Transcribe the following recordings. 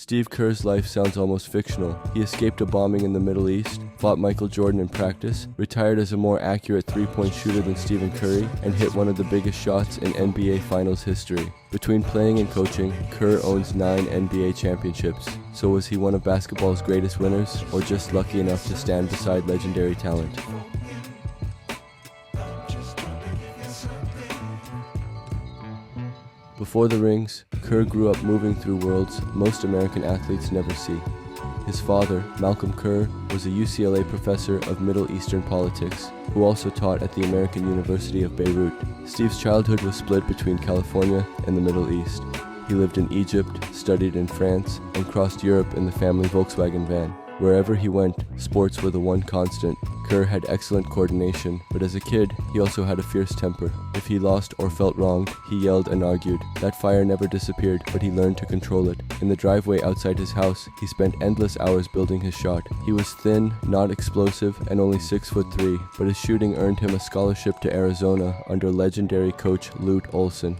Steve Kerr's life sounds almost fictional. He escaped a bombing in the Middle East, fought Michael Jordan in practice, retired as a more accurate three-point shooter than Stephen Curry, and hit one of the biggest shots in NBA Finals history. Between playing and coaching, Kerr owns 9 NBA championships. So was he one of basketball's greatest winners, or just lucky enough to stand beside legendary talent? Before the rings, Kerr grew up moving through worlds most American athletes never see. His father, Malcolm Kerr, was a UCLA professor of Middle Eastern politics, who also taught at the American University of Beirut. Steve's childhood was split between California and the Middle East. He lived in Egypt, studied in France, and crossed Europe in the family Volkswagen van. Wherever he went, sports were the one constant. Kerr had excellent coordination, but as a kid, he also had a fierce temper. If he lost or felt wronged, he yelled and argued. That fire never disappeared, but he learned to control it. In the driveway outside his house, he spent endless hours building his shot. He was thin, not explosive, and only 6'3", but his shooting earned him a scholarship to Arizona under legendary coach Lute Olson.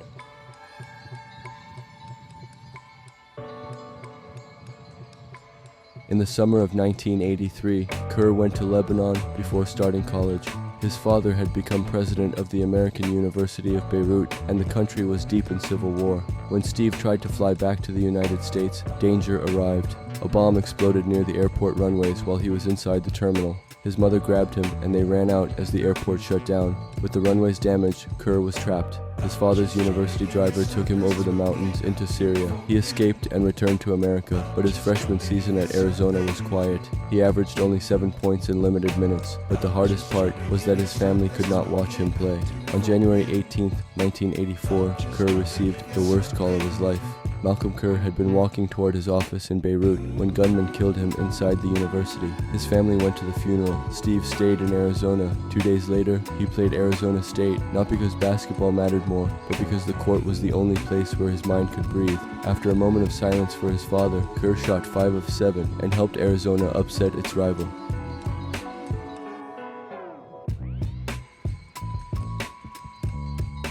In the summer of 1983, Kerr went to Lebanon before starting college. His father had become president of the American University of Beirut, and the country was deep in civil war. When Steve tried to fly back to the United States, danger arrived. A bomb exploded near the airport runways while he was inside the terminal. His mother grabbed him, and they ran out as the airport shut down. With the runways damaged, Kerr was trapped. His father's university driver took him over the mountains into Syria. He escaped and returned to America, but his freshman season at Arizona was quiet. He averaged only 7 points in limited minutes, but the hardest part was that his family could not watch him play. On January 18, 1984, Kerr received the worst call of his life. Malcolm Kerr had been walking toward his office in Beirut when gunmen killed him inside the university. His family went to the funeral. Steve stayed in Arizona. 2 days later, he played Arizona State, not because basketball mattered more, but because the court was the only place where his mind could breathe. After a moment of silence for his father, Kerr shot 5 of 7 and helped Arizona upset its rival.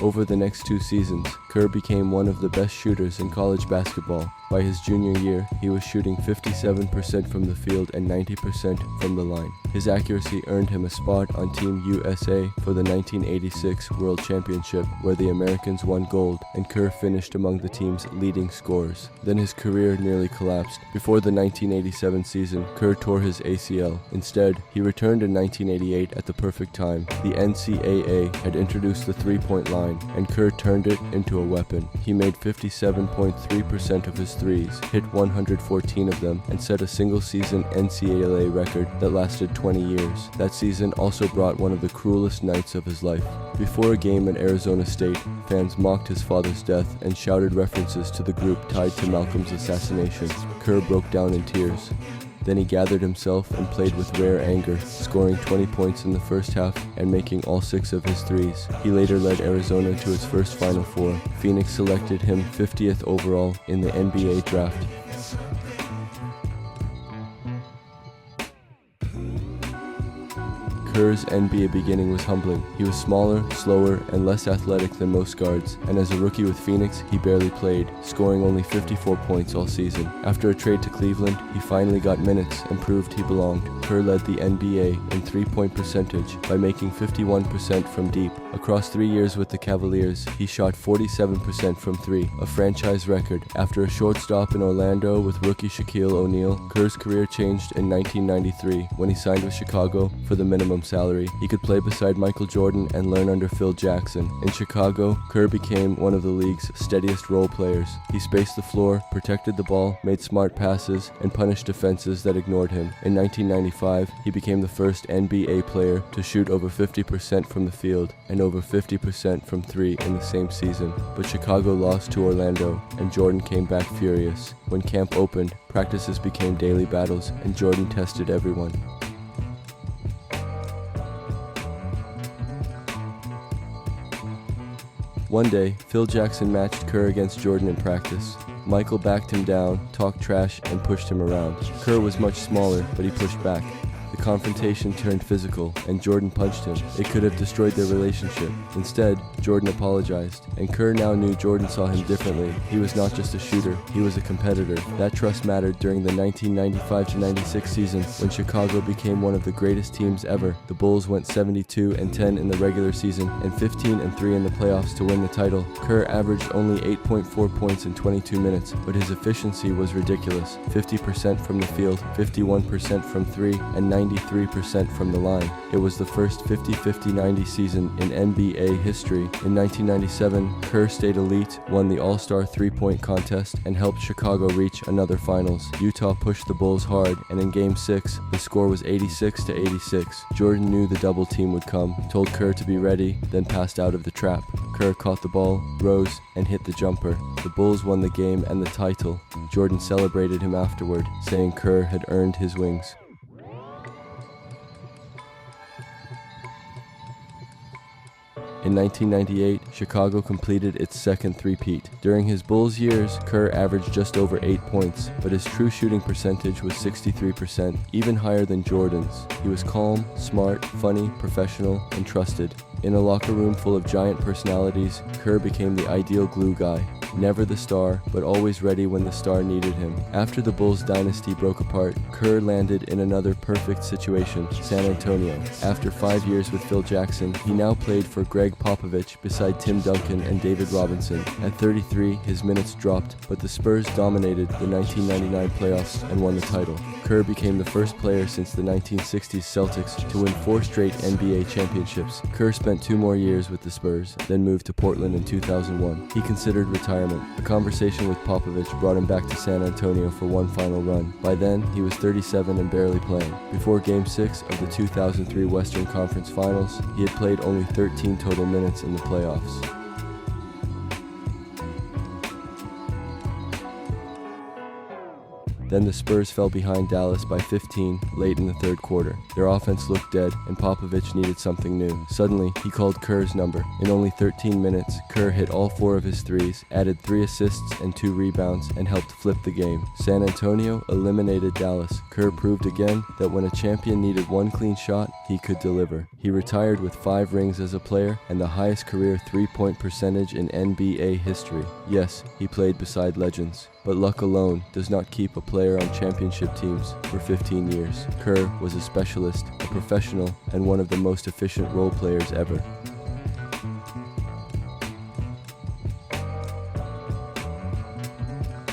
Over the next 2 seasons, Kerr became one of the best shooters in college basketball. By his junior year, he was shooting 57% from the field and 90% from the line. His accuracy earned him a spot on Team USA for the 1986 World Championship, where the Americans won gold, and Kerr finished among the team's leading scorers. Then his career nearly collapsed. Before the 1987 season, Kerr tore his ACL. Instead, he returned in 1988 at the perfect time. The NCAA had introduced the three-point line, and Kerr turned it into a weapon. He made 57.3% of his threes, hit 114 of them, and set a single-season NCAA record that lasted 20 years. That season also brought one of the cruelest nights of his life. Before a game at Arizona State, fans mocked his father's death and shouted references to the group tied to Malcolm's assassination. Kerr broke down in tears. Then he gathered himself and played with rare anger, scoring 20 points in the first half and making all 6 of his threes. He later led Arizona to its first Final Four. Phoenix selected him 50th overall in the NBA draft. Kerr's NBA beginning was humbling. He was smaller, slower, and less athletic than most guards, and as a rookie with Phoenix, he barely played, scoring only 54 points all season. After a trade to Cleveland, he finally got minutes and proved he belonged. Kerr led the NBA in three-point percentage by making 51% from deep. Across 3 years with the Cavaliers, he shot 47% from 3, a franchise record. After a short stop in Orlando with rookie Shaquille O'Neal, Kerr's career changed in 1993 when he signed with Chicago for the minimum salary. He could play beside Michael Jordan and learn under Phil Jackson. In Chicago, Kerr became one of the league's steadiest role players. He spaced the floor, protected the ball, made smart passes, and punished defenses that ignored him. In 1995, he became the first NBA player to shoot over 50% from the field and over 50% from 3 in the same season. But Chicago lost to Orlando, and Jordan came back furious. When camp opened, practices became daily battles, and Jordan tested everyone. One day, Phil Jackson matched Kerr against Jordan in practice. Michael backed him down, talked trash, and pushed him around. Kerr was much smaller, but he pushed back. The The confrontation turned physical, and Jordan punched him. It could have destroyed their relationship. Instead, Jordan apologized, and Kerr now knew Jordan saw him differently. He was not just a shooter, he was a competitor. That trust mattered during the 1995-96 season when Chicago became one of the greatest teams ever. The Bulls went 72-10 in the regular season and 15-3 in the playoffs to win the title. Kerr averaged only 8.4 points in 22 minutes, but his efficiency was ridiculous. 50% from the field, 51% from three, and 93% from the line. It was the first 50-50-90 season in NBA history. In 1997, Kerr stayed elite, won the All-Star three-point contest, and helped Chicago reach another finals. Utah pushed the Bulls hard, and in Game 6, the score was 86-86. Jordan knew the double team would come, told Kerr to be ready, then passed out of the trap. Kerr caught the ball, rose, and hit the jumper. The Bulls won the game and the title. Jordan celebrated him afterward, saying Kerr had earned his wings. In 1998, Chicago completed its second three-peat. During his Bulls years, Kerr averaged just over 8 points, but his true shooting percentage was 63%, even higher than Jordan's. He was calm, smart, funny, professional, and trusted. In a locker room full of giant personalities, Kerr became the ideal glue guy. Never the star, but always ready when the star needed him. After the Bulls dynasty broke apart, Kerr landed in another perfect situation, San Antonio. After 5 years with Phil Jackson, he now played for Greg Popovich beside Tim Duncan and David Robinson. At 33, his minutes dropped, but the Spurs dominated the 1999 playoffs and won the title. Kerr became the first player since the 1960s Celtics to win 4 straight NBA championships. Kerr spent 2 more years with the Spurs, then moved to Portland in 2001. He considered retirement. A conversation with Popovich brought him back to San Antonio for one final run. By then, he was 37 and barely playing. Before Game 6 of the 2003 Western Conference Finals, he had played only 13 total minutes in the playoffs. Then the Spurs fell behind Dallas by 15 late in the third quarter. Their offense looked dead, and Popovich needed something new. Suddenly, he called Kerr's number. In only 13 minutes, Kerr hit all 4 of his threes, added 3 assists and 2 rebounds, and helped flip the game. San Antonio eliminated Dallas. Kerr proved again that when a champion needed one clean shot, he could deliver. He retired with 5 rings as a player and the highest career three-point percentage in NBA history. Yes, he played beside legends. But luck alone does not keep a player on championship teams for 15 years. Kerr was a specialist, a professional, and one of the most efficient role players ever.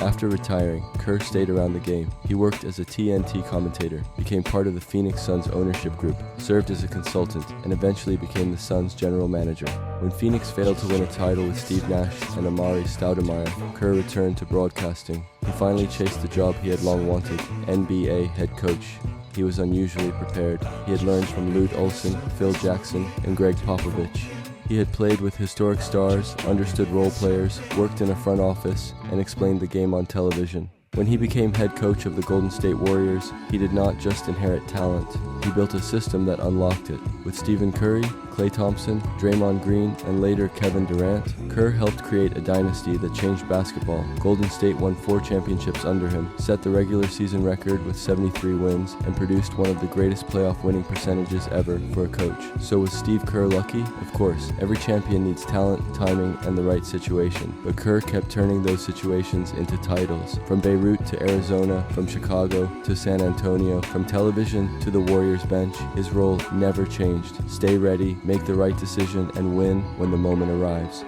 After retiring, Kerr stayed around the game. He worked as a TNT commentator, became part of the Phoenix Suns ownership group, served as a consultant, and eventually became the Suns' general manager. When Phoenix failed to win a title with Steve Nash and Amari Stoudemire, Kerr returned to broadcasting. He finally chased the job he had long wanted, NBA head coach. He was unusually prepared. He had learned from Lute Olson, Phil Jackson, and Greg Popovich. He had played with historic stars, understood role players, worked in a front office, and explained the game on television. When he became head coach of the Golden State Warriors, he did not just inherit talent. He built a system that unlocked it. With Stephen Curry, Klay Thompson, Draymond Green, and later Kevin Durant, Kerr helped create a dynasty that changed basketball. Golden State won 4 championships under him, set the regular season record with 73 wins, and produced one of the greatest playoff winning percentages ever for a coach. So was Steve Kerr lucky? Of course. Every champion needs talent, timing, and the right situation. But Kerr kept turning those situations into titles. From Beirut to Arizona, from Chicago to San Antonio, from television to the Warriors bench, his role never changed. Stay ready, make the right decision, and win when the moment arrives.